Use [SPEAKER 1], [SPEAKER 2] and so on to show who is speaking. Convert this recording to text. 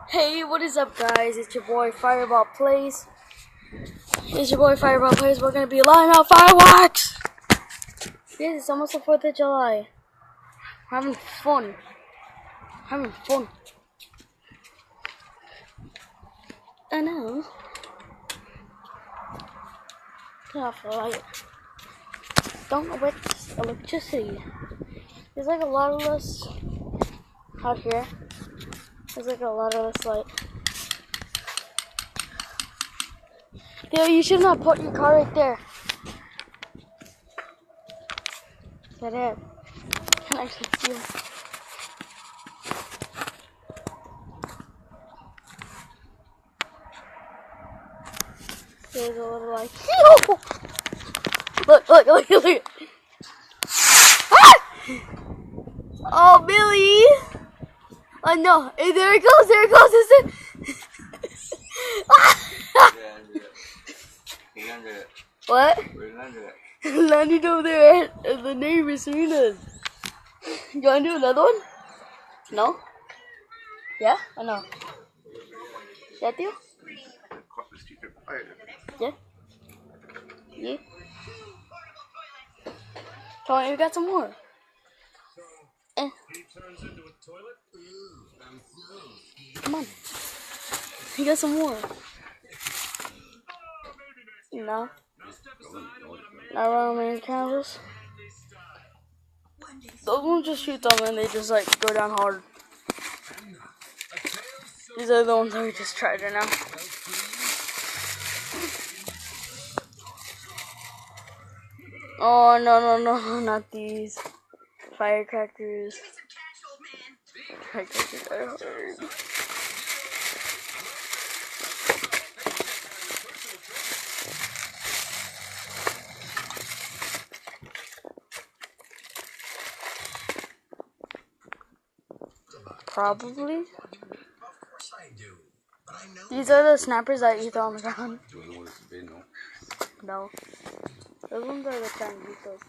[SPEAKER 1] Hey, what is up, guys? It's your boy Fireball Plays. We're gonna be lighting out fireworks. Yes, it's almost the 4th of July. Having fun. I know. Turn off the light. Don't know what's electricity. There's like a lot of this out here. There's like a lot of this light. Yo, you should not put your car right there. Get in. Can I see you? There's a little like. Look. Ah! Oh, Billy! Oh no! Hey, there it goes! What? Landed over there at the neighbor's Serena's. You wanna do another one? No? Yeah? Or no? Yeah, Theo? Yeah? Come on, you got some more. Come on. You got some more. No? Not around main cameras? Those ones just shoot them and they just like go down hard. These are the ones that we just tried right now. Oh, no, not these. Firecrackers. Firecrackers are hard. Probably. These are the snappers that you throw on the ground. No. Those ones are the tranquitos.